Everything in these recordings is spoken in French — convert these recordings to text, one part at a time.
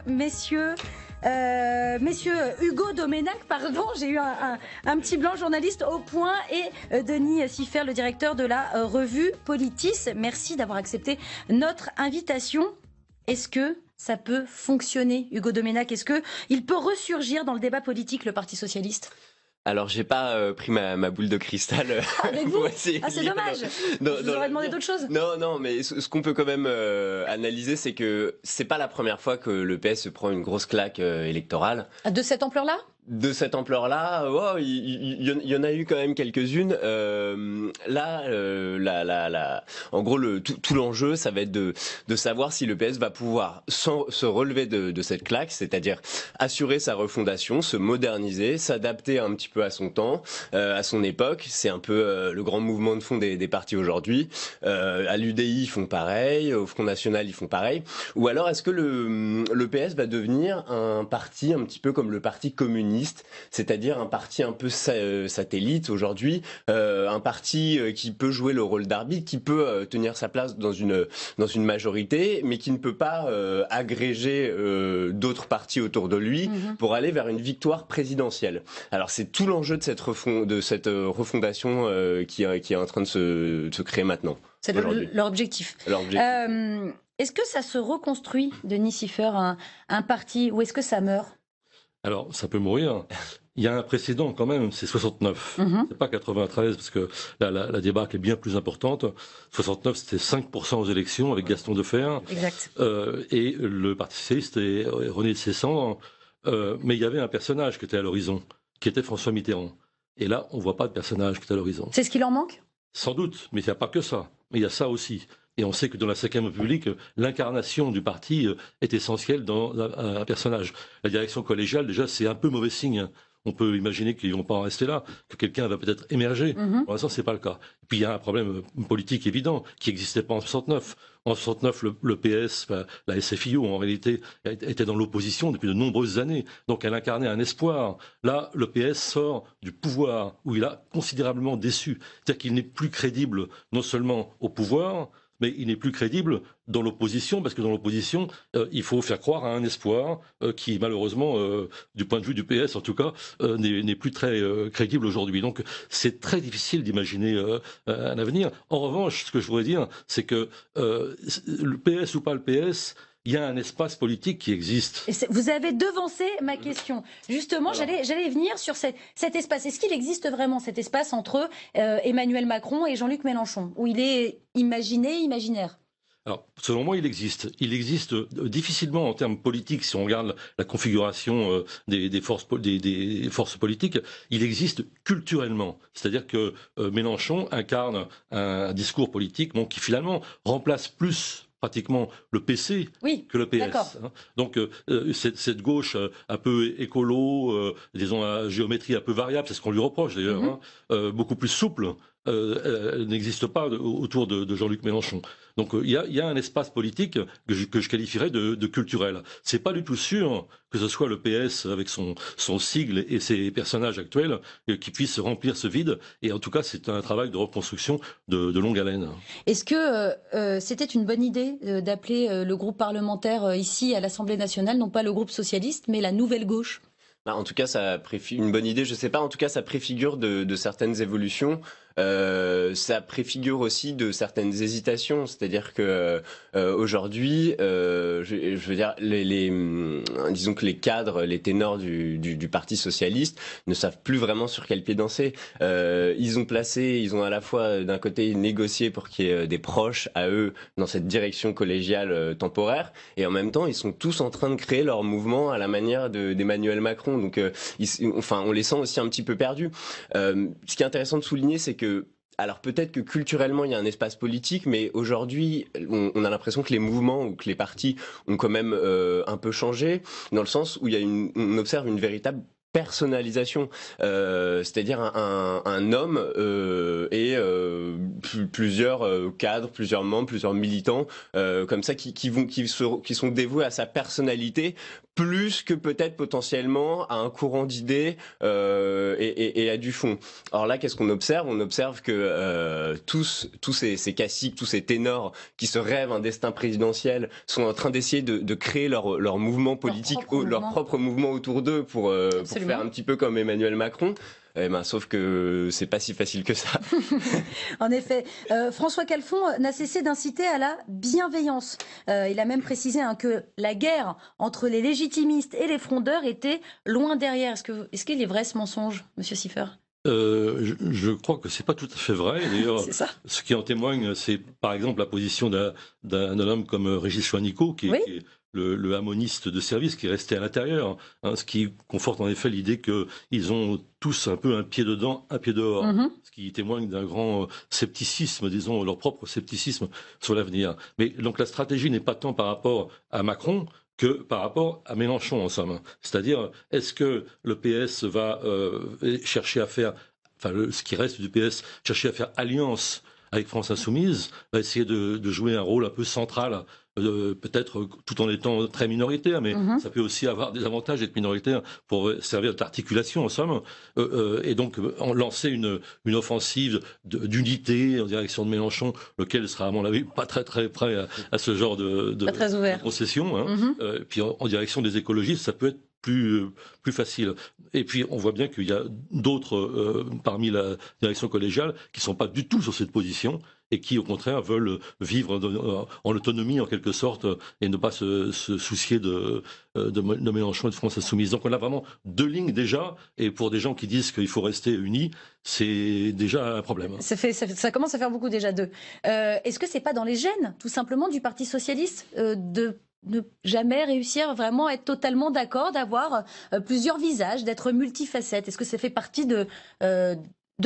messieurs, Hugo Doménac, pardon, j'ai eu un petit blanc, journaliste au Point, et Denis Siffert, le directeur de la revue Politis. Merci d'avoir accepté notre invitation. Est-ce que ça peut fonctionner, Hugo Doménac? Est-ce qu'il peut ressurgir dans le débat politique, le Parti socialiste? Alors, j'ai pas pris ma boule de cristal. Avec vous? C'est dommage. Je vous aurais demandé d'autres choses. Non, mais ce qu'on peut quand même analyser, c'est que c'est pas la première fois que le PS se prend une grosse claque électorale. De cette ampleur-là? De cette ampleur-là, oh, il y en a eu quand même quelques-unes. En gros, tout l'enjeu, ça va être de savoir si le PS va pouvoir se relever de cette claque, c'est-à-dire assurer sa refondation, se moderniser, s'adapter un petit peu à son temps, à son époque. C'est un peu le grand mouvement de fond des partis aujourd'hui. À l'UDI, ils font pareil, au Front National, ils font pareil. Ou alors, est-ce que le PS va devenir un parti un petit peu comme le Parti communiste, c'est-à-dire un parti un peu satellite aujourd'hui, un parti qui peut jouer le rôle d'arbitre, qui peut tenir sa place dans une majorité, mais qui ne peut pas agréger d'autres partis autour de lui pour aller vers une victoire présidentielle. Alors c'est tout l'enjeu de cette refondation qui est en train de se créer maintenant. C'est leur objectif. Est-ce que ça se reconstruit, Denis Siffert, un parti, ou est-ce que ça meurt? Alors, ça peut mourir. Il y a un précédent quand même, c'est 69. C'est pas 93, parce que la débâcle est bien plus importante. 69, c'était 5% aux élections avec Gaston Defferre. Exact. Et le Parti socialiste est René de Cessan. Mais il y avait un personnage qui était à l'horizon, qui était François Mitterrand. Et là, on voit pas de personnage qui est à l'horizon. C'est ce qui leur manque? Sans doute, mais il n'y a pas que ça. Mais il y a ça aussi. Et on sait que dans la Ve République, l'incarnation du parti est essentielle dans un personnage. La direction collégiale, déjà, c'est un peu mauvais signe. On peut imaginer qu'ils ne vont pas en rester là, que quelqu'un va peut-être émerger. Pour l'instant, c'est pas le cas. Et puis, il y a un problème politique évident qui n'existait pas en 69. En 69, le PS, la SFIO, en réalité, était dans l'opposition depuis de nombreuses années. Donc, elle incarnait un espoir. Là, le PS sort du pouvoir, où il a considérablement déçu. C'est-à-dire qu'il n'est plus crédible, non seulement au pouvoir, mais il n'est plus crédible dans l'opposition, parce que dans l'opposition, il faut faire croire à un espoir qui, malheureusement, du point de vue du PS en tout cas, n'est plus très crédible aujourd'hui. Donc c'est très difficile d'imaginer un avenir. En revanche, ce que je voudrais dire, c'est que le PS ou pas le PS, il y a un espace politique qui existe. Vous avez devancé ma question. Justement, voilà. J'allais venir sur cet espace. Est-ce qu'il existe vraiment cet espace entre Emmanuel Macron et Jean-Luc Mélenchon, où il est imaginaire? Alors, selon moi, il existe. Il existe difficilement en termes politiques, si on regarde la configuration des forces politiques. Il existe culturellement. C'est-à-dire que Mélenchon incarne un discours politique qui finalement remplace plus pratiquement le PC que le PS. Donc cette gauche un peu écolo, disons à géométrie un peu variable, c'est ce qu'on lui reproche d'ailleurs, beaucoup plus souple, n'existe pas autour de Jean-Luc Mélenchon. Donc il y a un espace politique que je qualifierais de culturel. C'est pas du tout sûr que ce soit le PS avec son sigle et ses personnages actuels qui puissent remplir ce vide. Et en tout cas, c'est un travail de reconstruction de longue haleine. Est-ce que c'était une bonne idée d'appeler le groupe parlementaire ici à l'Assemblée nationale, non pas le groupe socialiste, mais la Nouvelle Gauche? En tout cas, ça une bonne idée, je sais pas. En tout cas, ça préfigure de certaines évolutions. Ça préfigure aussi de certaines hésitations, c'est-à-dire que aujourd'hui, je veux dire, disons que les cadres, les ténors du Parti socialiste ne savent plus vraiment sur quel pied danser. Ils ont à la fois d'un côté négocié pour qu'il y ait des proches à eux dans cette direction collégiale temporaire, et en même temps, ils sont tous en train de créer leur mouvement à la manière d'Emmanuel Macron. Donc, on les sent aussi un petit peu perdus. Ce qui est intéressant de souligner, c'est que alors peut-être que culturellement il y a un espace politique, mais aujourd'hui on a l'impression que les mouvements ou que les partis ont quand même un peu changé, dans le sens où on observe une véritable personnalisation, c'est-à-dire un homme et plusieurs cadres, plusieurs membres, plusieurs militants comme ça qui sont dévoués à sa personnalité plus que peut-être potentiellement à un courant d'idées et à du fond. Alors là, qu'est-ce qu'on observe? On observe que tous ces caciques, tous ces ténors qui se rêvent un destin présidentiel sont en train d'essayer de créer leur mouvement politique, leur propre mouvement autour d'eux pour faire un petit peu comme Emmanuel Macron. Eh ben, sauf que c'est pas si facile que ça. En effet, François Calfon n'a cessé d'inciter à la bienveillance. Il a même précisé que la guerre entre les légitimistes et les frondeurs était loin derrière. Est-ce qu'il est vrai ce mensonge, Monsieur Siffer? Je crois que c'est pas tout à fait vrai. D'ailleurs, ce qui en témoigne, c'est par exemple la position d'un homme comme Régis Juanico, qui est le hamoniste de service, qui est resté à l'intérieur, ce qui conforte en effet l'idée qu'ils ont tous un peu un pied dedans, un pied dehors, ce qui témoigne d'un grand scepticisme, disons leur propre scepticisme sur l'avenir. Mais donc la stratégie n'est pas tant par rapport à Macron que par rapport à Mélenchon, en somme. C'est-à-dire, est-ce que le PS va chercher à faire, ce qui reste du PS, chercher à faire alliance avec France Insoumise, va essayer de jouer un rôle un peu central, peut-être tout en étant très minoritaire, mais ça peut aussi avoir des avantages d'être minoritaire pour servir d'articulation, en somme, et donc lancer une offensive d'unité en direction de Mélenchon, lequel sera, à mon avis, pas très très prêt à ce genre de concession. Puis en direction des écologistes, ça peut être plus facile. Et puis, on voit bien qu'il y a d'autres parmi la direction collégiale qui ne sont pas du tout sur cette position et qui, au contraire, veulent vivre en autonomie, en quelque sorte, et ne pas se soucier de Mélenchon et de France Insoumise. Donc, on a vraiment deux lignes déjà, et pour des gens qui disent qu'il faut rester unis, c'est déjà un problème. Ça commence à faire beaucoup déjà deux. Est-ce que c'est pas dans les gènes, tout simplement, du Parti socialiste de ne jamais réussir vraiment à être totalement d'accord, d'avoir plusieurs visages, d'être multifacette? Est-ce que ça fait partie de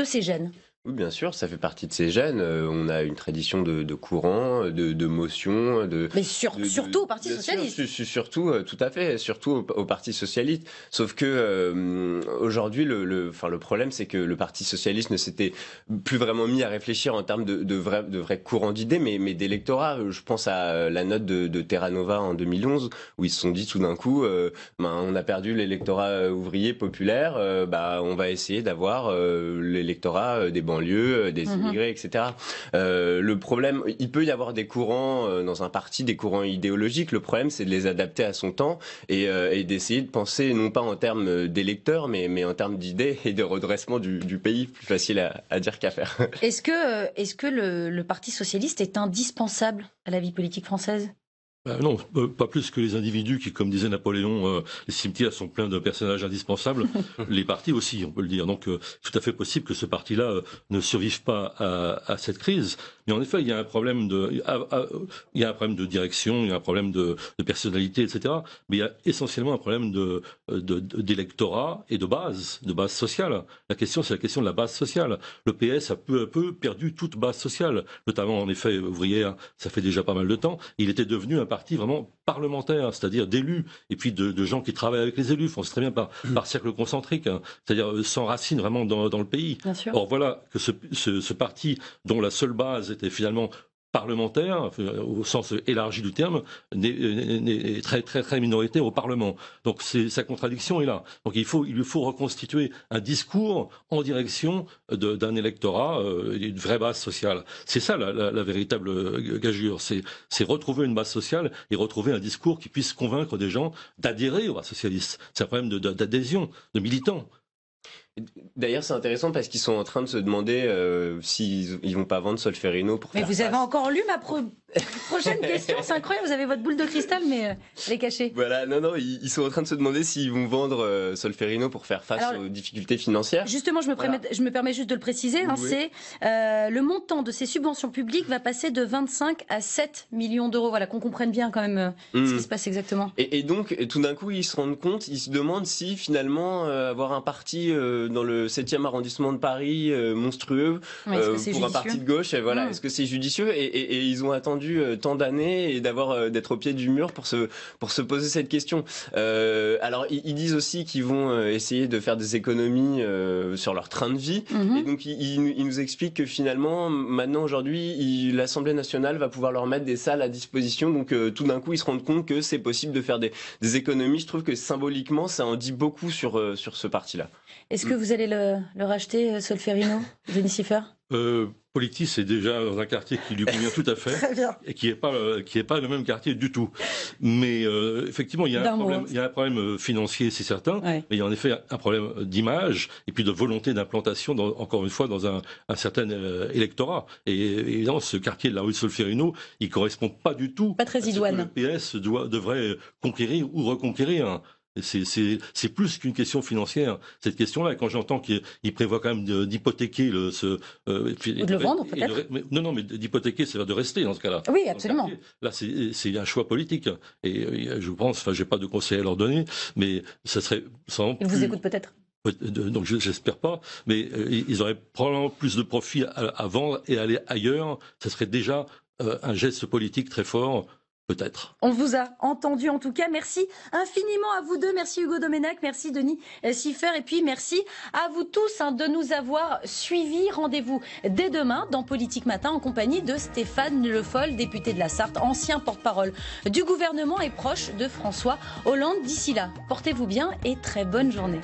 ces gènes? Oui, bien sûr, ça fait partie de ces gènes. On a une tradition de courant, de motion, mais surtout au Parti socialiste. Surtout, tout à fait, surtout au Parti socialiste. Sauf que aujourd'hui, le problème, c'est que le Parti socialiste ne s'était plus vraiment mis à réfléchir en termes de vrais courants d'idées, mais d'électorat. Je pense à la note de Terra Nova en 2011, où ils se sont dit tout d'un coup, on a perdu l'électorat ouvrier populaire, on va essayer d'avoir l'électorat des banlieues, des immigrés, etc. Le problème, il peut y avoir des courants dans un parti, des courants idéologiques. Le problème, c'est de les adapter à son temps et d'essayer de penser non pas en termes d'électeurs, mais en termes d'idées et de redressement du pays. Plus facile à dire qu'à faire. Est-ce que le Parti socialiste est indispensable à la vie politique française? Non, pas plus que les individus qui, comme disait Napoléon, les cimetières sont pleins de personnages indispensables. Les partis aussi, on peut le dire. Donc, tout à fait possible que ce parti-là ne survive pas à cette crise. Mais en effet, il y a un problème de direction, il y a un problème de personnalité, etc. Mais il y a essentiellement un problème d'électorat et de base sociale. La question, c'est la question de la base sociale. Le PS a peu à peu perdu toute base sociale, notamment en effet ouvrière. Ça fait déjà pas mal de temps. Il était devenu un parti vraiment parlementaire, c'est-à-dire d'élus, et puis de gens qui travaillent avec les élus. On sait très bien par cercle concentrique, c'est-à-dire sans racines vraiment dans le pays. Or voilà que ce parti, dont la seule base était finalement parlementaire, au sens élargi du terme, est très très très minoritaire au Parlement. Donc sa contradiction est là. Donc il lui faut reconstituer un discours en direction d'un électorat, une vraie base sociale. C'est ça la véritable gageure, c'est retrouver une base sociale et retrouver un discours qui puisse convaincre des gens d'adhérer au Parti socialiste. C'est un problème d'adhésion, de militants. D'ailleurs, c'est intéressant parce qu'ils sont en train de se demander s'ils vont pas vendre Solferino pour faire. Mais vous avez encore lu ma prochaine question, c'est incroyable, vous avez votre boule de cristal, mais elle est cachée. Voilà, non, ils sont en train de se demander s'ils vont vendre Solferino pour faire face aux difficultés financières. Justement, je me permets juste de le préciser, c'est le montant de ces subventions publiques va passer de 25 à 7 millions d'euros. Voilà, qu'on comprenne bien quand même ce qui se passe exactement. Et donc, tout d'un coup, ils se rendent compte, ils se demandent si finalement avoir un parti dans le 7e arrondissement de Paris monstrueux pour un parti de gauche, est-ce que c'est judicieux et ils ont attendu attendu tant d'années et d'être au pied du mur pour se poser cette question. Alors ils disent aussi qu'ils vont essayer de faire des économies sur leur train de vie. Et donc ils nous expliquent que finalement maintenant aujourd'hui l'Assemblée nationale va pouvoir leur mettre des salles à disposition. Donc tout d'un coup ils se rendent compte que c'est possible de faire des économies. Je trouve que symboliquement ça en dit beaucoup sur ce parti-là. Est-ce que vous allez le racheter, Solferino, Denis Siffert? Politis est déjà dans un quartier qui lui convient tout à fait. Très bien. Et qui est pas le même quartier du tout. Mais effectivement, il y a un problème financier, c'est certain, ouais. Mais il y a en effet un problème d'image et puis de volonté d'implantation, encore une fois, dans un certain électorat. Et évidemment, ce quartier de la rue Solferino, il correspond pas du tout pas très idoine. à ce que le PS devrait conquérir ou reconquérir. C'est plus qu'une question financière, cette question-là. Quand j'entends qu'il prévoit quand même d'hypothéquer ou de le vendre, peut-être. Non, mais d'hypothéquer, c'est de rester dans ce cas-là. Oui, absolument. Là, c'est un choix politique. Et je pense, j'ai pas de conseil à leur donner, mais ça serait... Ils vous écoutent peut-être. Donc j'espère pas, mais ils auraient probablement plus de profit à vendre et aller ailleurs. Ça serait déjà un geste politique très fort. Peut-être. On vous a entendu en tout cas. Merci infiniment à vous deux. Merci Hugo Domenech, merci Denis Siffert et puis merci à vous tous de nous avoir suivis. Rendez-vous dès demain dans Politique Matin en compagnie de Stéphane Le Foll, député de la Sarthe, ancien porte-parole du gouvernement et proche de François Hollande. D'ici là, portez-vous bien et très bonne journée.